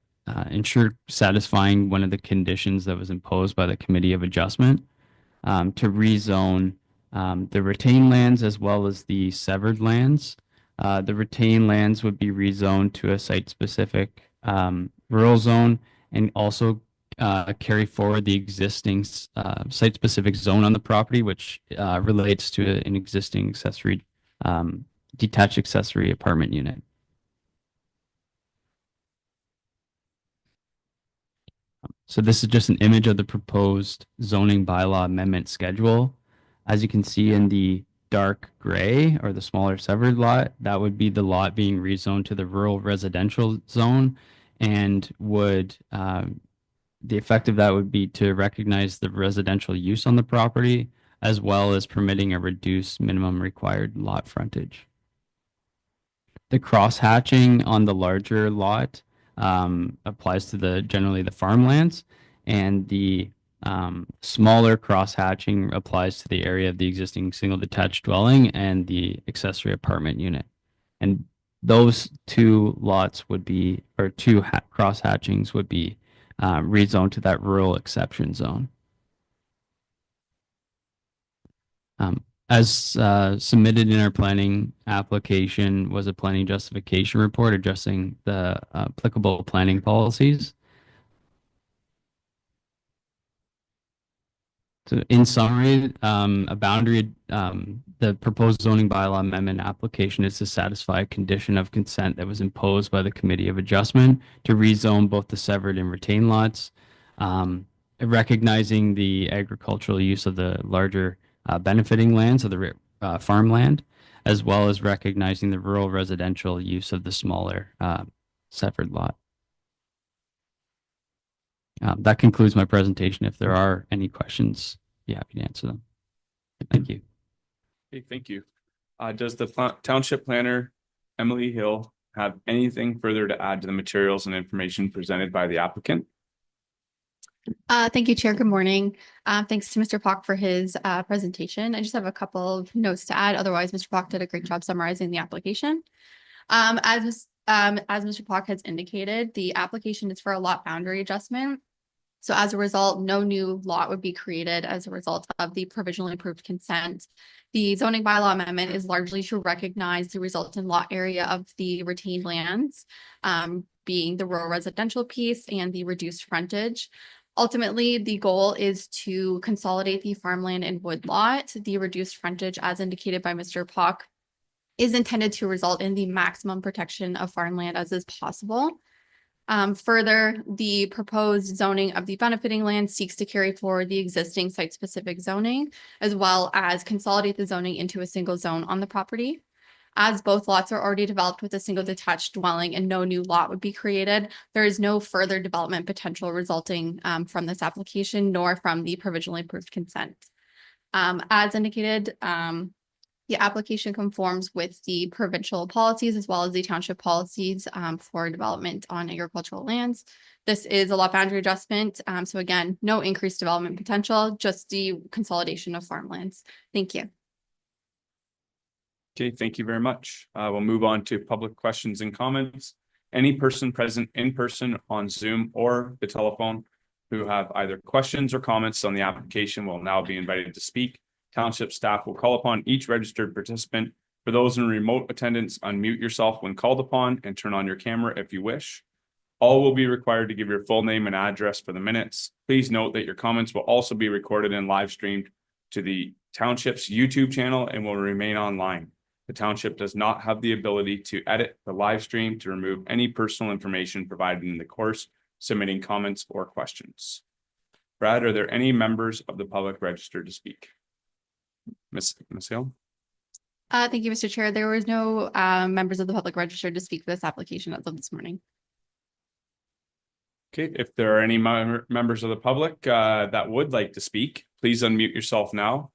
ensure satisfying one of the conditions that was imposed by the Committee of Adjustment to rezone the retained lands as well as the severed lands. The retained lands would be rezoned to a site-specific rural zone and also carry forward the existing site-specific zone on the property, which relates to an existing accessory detached accessory apartment unit. So this is just an image of the proposed zoning bylaw amendment schedule. As you can see in the dark gray, or the smaller severed lot, that would be the lot being rezoned to the rural residential zone, and would the effect of that would be to recognize the residential use on the property, as well as permitting a reduced minimum required lot frontage. The cross hatching on the larger lot applies to generally the farmlands, and the smaller cross hatching applies to the area of the existing single detached dwelling and the accessory apartment unit. And those two lots would be, or two cross hatchings would be rezoned to that rural exception zone. As submitted in our planning application was a planning justification report addressing the applicable planning policies. So in summary, the proposed zoning bylaw amendment application is to satisfy a condition of consent that was imposed by the Committee of Adjustment to rezone both the severed and retained lots, recognizing the agricultural use of the larger benefiting lands of the farmland, as well as recognizing the rural residential use of the smaller severed lot. That concludes my presentation. If there are any questions, be happy to answer them. Thank you. Okay, thank you. Does the township planner, Emily Hill, have anything further to add to the materials and information presented by the applicant? Thank you, Chair. Good morning. Thanks to Mr. Pock for his presentation. I just have a couple of notes to add. Otherwise, Mr. Pock did a great job summarizing the application. As Mr. Pock has indicated, the application is for a lot boundary adjustment. So as a result, no new lot would be created as a result of the provisionally approved consent. The zoning bylaw amendment is largely to recognize the resultant lot area of the retained lands, being the rural residential piece and the reduced frontage. Ultimately, the goal is to consolidate the farmland and wood lot. The reduced frontage, as indicated by Mr. Pock, is intended to result in the maximum protection of farmland as is possible. Further, the proposed zoning of the benefiting land seeks to carry forward the existing site-specific zoning, as well as consolidate the zoning into a single zone on the property. As both lots are already developed with a single detached dwelling and no new lot would be created, there is no further development potential resulting from this application, nor from the provisionally approved consent. As indicated, the application conforms with the provincial policies as well as the township policies for development on agricultural lands. This is a lot boundary adjustment. So again, no increased development potential, just the consolidation of farmlands. Thank you. Okay, thank you very much. We'll move on to public questions and comments. Any person present in person on Zoom or the telephone who have either questions or comments on the application will now be invited to speak. Township staff will call upon each registered participant. For those in remote attendance, unmute yourself when called upon and turn on your camera if you wish. All will be required to give your full name and address for the minutes. Please note that your comments will also be recorded and live streamed to the Township's YouTube channel and will remain online. The Township does not have the ability to edit the live stream to remove any personal information provided in the course, submitting comments or questions. Brad, are there any members of the public registered to speak? Ms. Hill? Thank you, Mr. Chair. There was no members of the public registered to speak for this application as of this morning. Okay, if there are any members of the public that would like to speak, please unmute yourself now.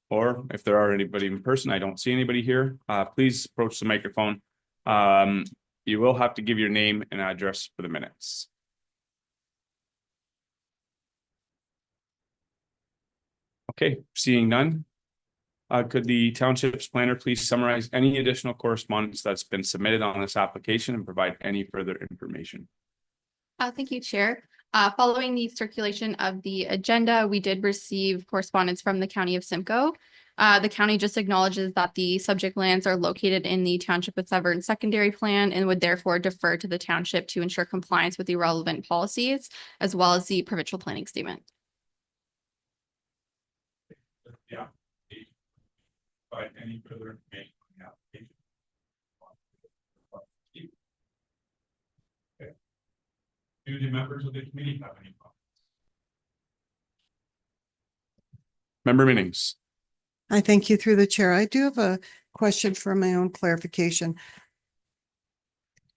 Or if there are anybody in person, I don't see anybody here, please approach the microphone. You will have to give your name and address for the minutes. Okay, seeing none. Could the Township's planner please summarize any additional correspondence that's been submitted on this application and provide any further information? Thank you, Chair. Following the circulation of the agenda, we did receive correspondence from the County of Simcoe. The county just acknowledges that the subject lands are located in the Township of Severn secondary plan and would therefore defer to the Township to ensure compliance with the relevant policies, as well as the provincial planning statement. Yeah. Provide any further information on the application. Okay. Do the members of the committee have any comments? Member Minnings. I thank you through the chair. I do have a question for my own clarification.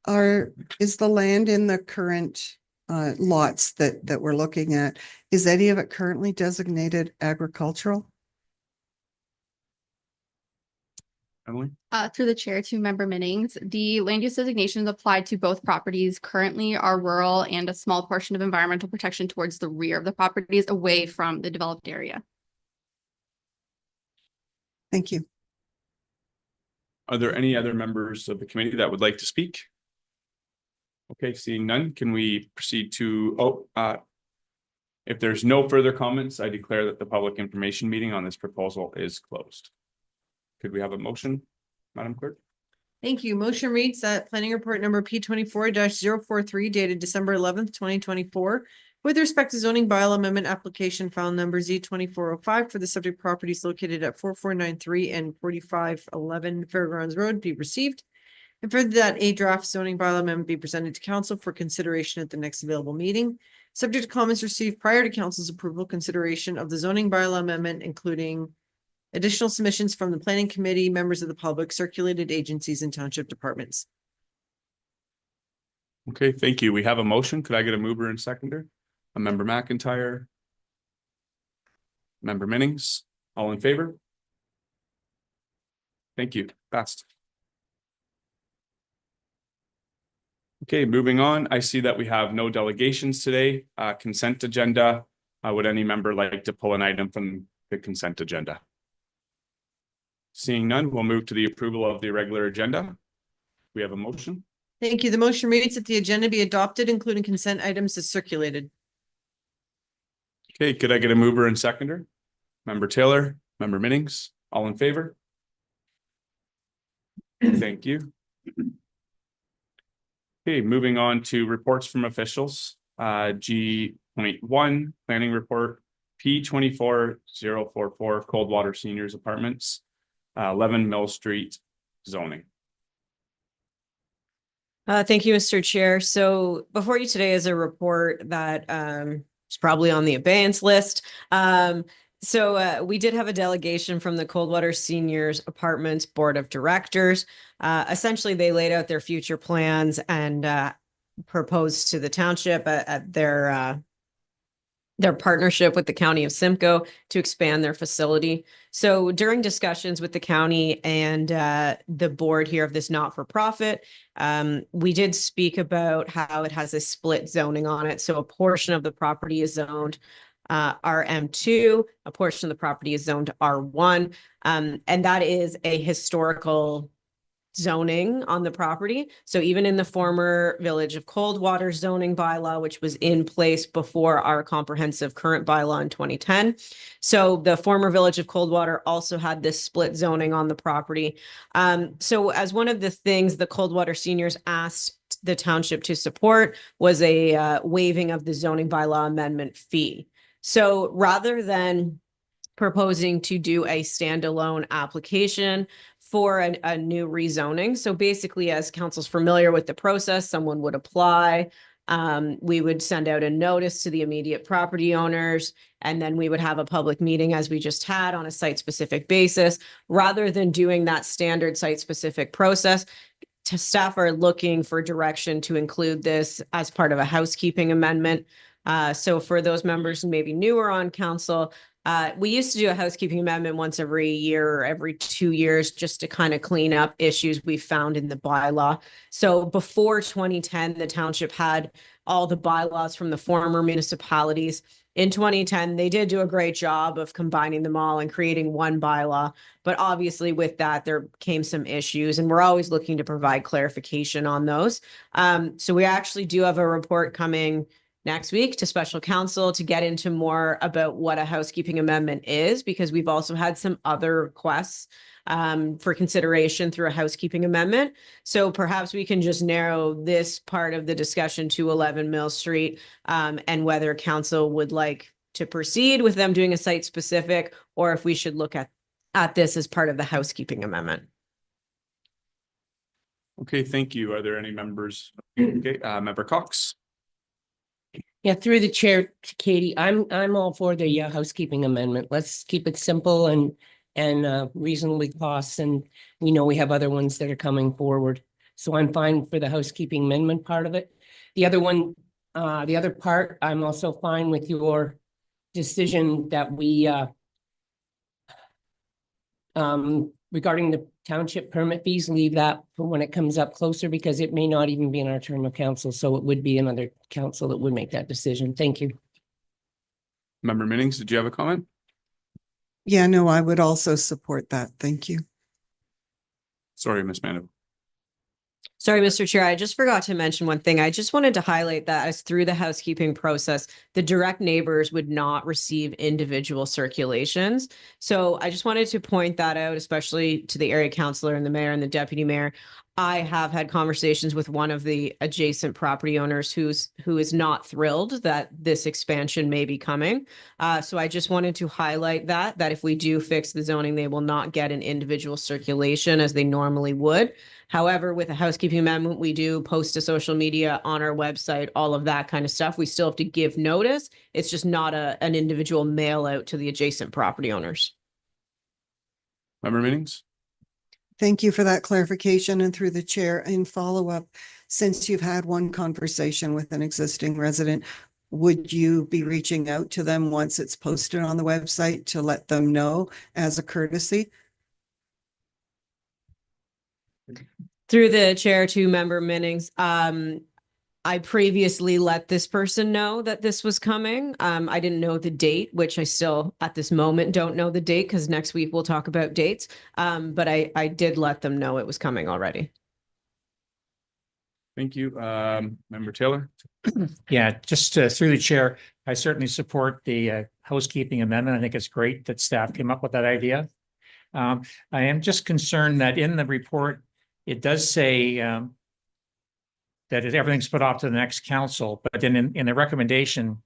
Is the land in the current lots that we're looking at, is any of it currently designated agricultural? Emily? Through the chair to Member Minnings, the land use designations applied to both properties currently are rural and a small portion of environmental protection towards the rear of the properties away from the developed area. Thank you. Are there any other members of the committee that would like to speak? Okay, seeing none, can we proceed to, if there's no further comments, I declare that the public information meeting on this proposal is closed. Could we have a motion, Madam Clerk? Thank you. Motion reads that planning report number P24-043 dated December 11th, 2024 with respect to zoning bylaw amendment application file number Z 2405 for the subject properties located at 4493 and 4511 Fairgrounds Road be received. And further that a draft zoning bylaw amendment be presented to council for consideration at the next available meeting. Subject to comments received prior to council's approval, consideration of the zoning bylaw amendment, including additional submissions from the planning committee, members of the public, circulated agencies and township departments. Okay, thank you. We have a motion. Could I get a mover and seconder? A member McIntyre. Member Minnings, all in favor? Thank you. Passed. Okay, moving on. I see that we have no delegations today. Consent agenda. Would any member like to pull an item from the consent agenda? Seeing none, we'll move to the approval of the irregular agenda. We have a motion. Thank you. The motion reads that the agenda be adopted, including consent items as circulated. Okay, could I get a mover and seconder? Member Taylor, member Minnings, all in favor? Thank you. Okay, moving on to reports from officials. G.1 planning report P24044 Coldwater Seniors Apartments, 11 Mill Street zoning. Thank you, Mr. Chair. So before you today is a report that is probably on the abeyance list. We did have a delegation from the Coldwater Seniors Apartments Board of Directors. Essentially, they laid out their future plans and proposed to the township at their partnership with the county of Simcoe to expand their facility. So during discussions with the county and the board here of this not-for-profit, we did speak about how it has a split zoning on it. So a portion of the property is zoned RM2, a portion of the property is zoned R1, and that is a historical zoning on the property. So even in the former Village of Coldwater zoning bylaw, which was in place before our comprehensive current bylaw in 2010. So the former Village of Coldwater also had this split zoning on the property. So as one of the things the Coldwater seniors asked the township to support was a waiving of the zoning bylaw amendment fee. So rather than proposing to do a standalone application for a new rezoning. So basically, as council's familiar with the process, someone would apply. We would send out a notice to the immediate property owners, and then we would have a public meeting as we just had on a site-specific basis. Rather than doing that standard site-specific process, staff are looking for direction to include this as part of a housekeeping amendment. So for those members who may be newer on council, we used to do a housekeeping amendment once every year or every 2 years just to kind of clean up issues we found in the bylaw. So before 2010, the township had all the bylaws from the former municipalities. In 2010, they did do a great job of combining them all and creating one bylaw. But obviously with that, there came some issues, and we're always looking to provide clarification on those. So we actually do have a report coming next week to special counsel to get into more about what a housekeeping amendment is, because we've also had some other requests for consideration through a housekeeping amendment. So perhaps we can just narrow this part of the discussion to 11 Mill Street and whether council would like to proceed with them doing a site specific, or if we should look at this as part of the housekeeping amendment. Okay, thank you. Are there any members? Okay, Member Cox. Yeah, through the chair to Katie, I'm all for the housekeeping amendment. Let's keep it simple and reasonably cost, and we know we have other ones that are coming forward. So I'm fine for the housekeeping amendment part of it. The other one, the other part, I'm also fine with your decision that we regarding the township permit fees, leave that for when it comes up closer, because it may not even be in our term of council. So it would be another council that would make that decision. Thank you. Member Minnings, did you have a comment? Yeah, no, I would also support that. Thank you. Sorry, Ms. Manow. Sorry, Mr. Chair, I just forgot to mention one thing. I just wanted to highlight that as through the housekeeping process, the direct neighbors would not receive individual circulations. So I just wanted to point that out, especially to the area councillor and the mayor and the deputy mayor. I have had conversations with one of the adjacent property owners who is not thrilled that this expansion may be coming. So I just wanted to highlight that if we do fix the zoning, they will not get an individual circulation as they normally would. However, with a housekeeping amendment, we do post to social media, on our website, all of that kind of stuff. We still have to give notice. It's just not an individual mail out to the adjacent property owners. Member Minnings? Thank you for that clarification, and through the chair, in follow-up, since you've had one conversation with an existing resident, would you be reaching out to them once it's posted on the website to let them know as a courtesy? Through the chair to Member Minnings, I previously let this person know that this was coming. I didn't know the date, which I still at this moment don't know the date because next week we'll talk about dates. But I did let them know it was coming already. Thank you. Member Taylor? Yeah, just through the chair, I certainly support the housekeeping amendment. I think it's great that staff came up with that idea. I am just concerned that in the report, it does say that everything's put off to the next council, but then in the recommendation,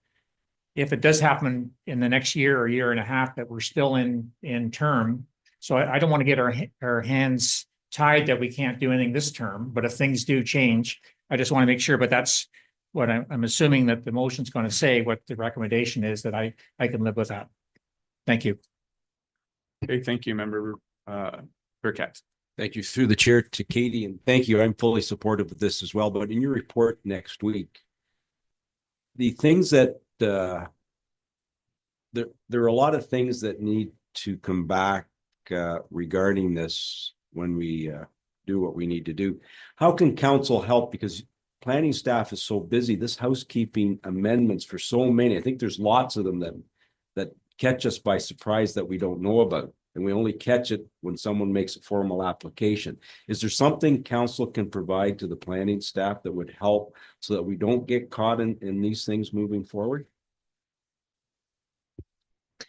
if it does happen in the next year or year and a half, that we're still in term. So I don't want to get our hands tied that we can't do anything this term, but if things do change, I just want to make sure, but that's what I'm assuming that the motion's going to say, what the recommendation is, that I can live with that. Thank you. Okay, thank you, Member Burkett. Thank you through the chair to Katie, and thank you. I'm fully supportive of this as well. But in your report next week, the things that there are a lot of things that need to come back regarding this when we do what we need to do. How can council help? Because planning staff is so busy. This housekeeping amendments for so many, I think there's lots of them that catch us by surprise that we don't know about. And we only catch it when someone makes a formal application. Is there something council can provide to the planning staff that would help so that we don't get caught in these things moving forward?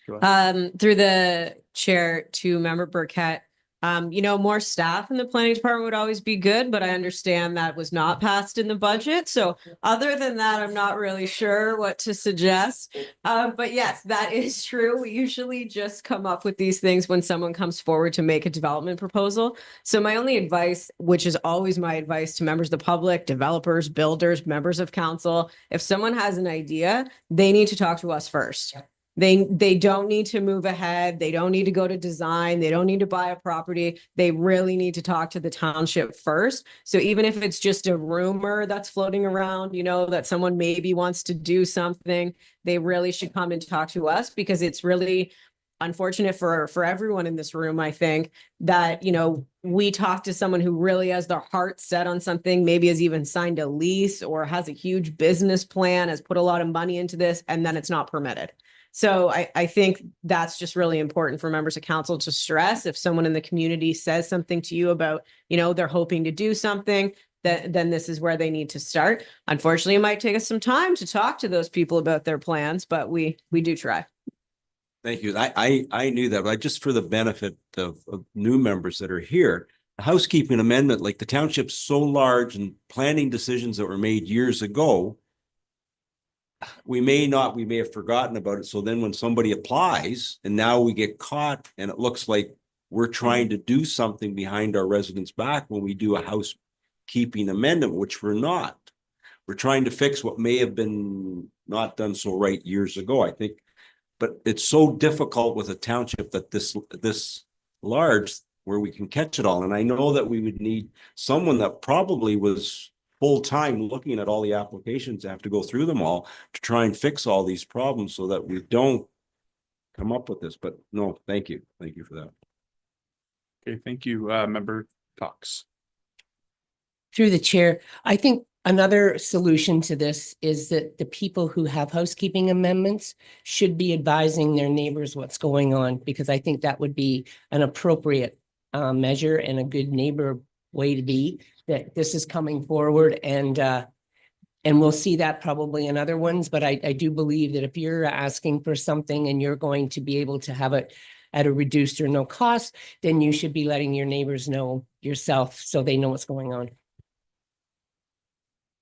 Through the chair to Member Burkett, more staff in the planning department would always be good, but I understand that was not passed in the budget. So other than that, I'm not really sure what to suggest. But yes, that is true. We usually just come up with these things when someone comes forward to make a development proposal. So my only advice, which is always my advice to members of the public, developers, builders, members of council, if someone has an idea, they need to talk to us first. They don't need to move ahead. They don't need to go to design. They don't need to buy a property. They really need to talk to the township first. So even if it's just a rumor that's floating around, that someone maybe wants to do something, they really should come and talk to us, because it's really unfortunate for everyone in this room, I think, that, we talk to someone who really has their heart set on something, maybe has even signed a lease or has a huge business plan, has put a lot of money into this, and then it's not permitted. So I think that's just really important for members of council to stress. If someone in the community says something to you about, they're hoping to do something, then this is where they need to start. Unfortunately, it might take us some time to talk to those people about their plans, but we do try. Thank you. I knew that, but just for the benefit of new members that are here, the housekeeping amendment, like the township's so large and planning decisions that were made years ago, we may have forgotten about it. So then when somebody applies and now we get caught and it looks like we're trying to do something behind our residents' back when we do a housekeeping amendment, which we're not. We're trying to fix what may have been not done so right years ago, I think. But it's so difficult with a township that this large where we can catch it all. And I know that we would need someone that probably was full-time looking at all the applications, have to go through them all to try and fix all these problems so that we don't come up with this. But no, thank you. Thank you for that. Okay, thank you, Member Cox. Through the chair, I think another solution to this is that the people who have housekeeping amendments should be advising their neighbors what's going on, because I think that would be an appropriate measure and a good neighbor way to be, that this is coming forward, and we'll see that probably in other ones. But I do believe that if you're asking for something and you're going to be able to have it at a reduced or no cost, then you should be letting your neighbors know yourself so they know what's going on.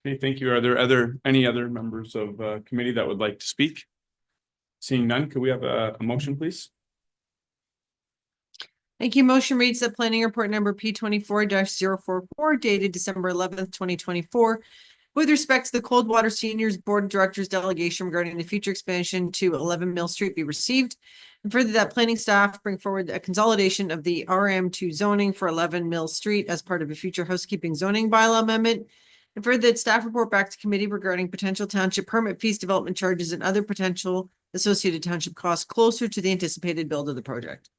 Okay, thank you. Are there any other members of committee that would like to speak? Seeing none, could we have a motion, please? Thank you. Motion reads that planning report number P 24-044 dated December 11th, 2024. With respect to the Coldwater Seniors Board of Directors delegation regarding the future expansion to 11 Mill Street be received. And further, that planning staff bring forward a consolidation of the RM2 zoning for 11 Mill Street as part of a future housekeeping zoning bylaw amendment. And further, that staff report back to committee regarding potential township permit fees, development charges, and other potential associated township costs closer to the anticipated build of the project.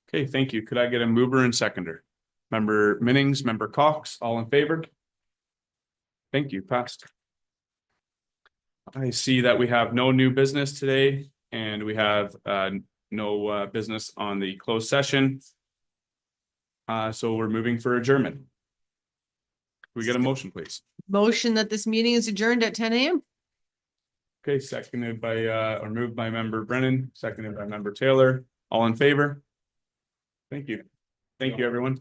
Okay, thank you. Could I get a mover and seconder? Member Minnings, member Cox, all in favor? Thank you, passed. I see that we have no new business today and we have no business on the closed session. So we're moving for adjournment. Can we get a motion, please? Motion that this meeting is adjourned at 10 a.m. Okay, seconded by or moved by member Brennan, seconded by member Taylor. All in favor? Thank you. Thank you, everyone.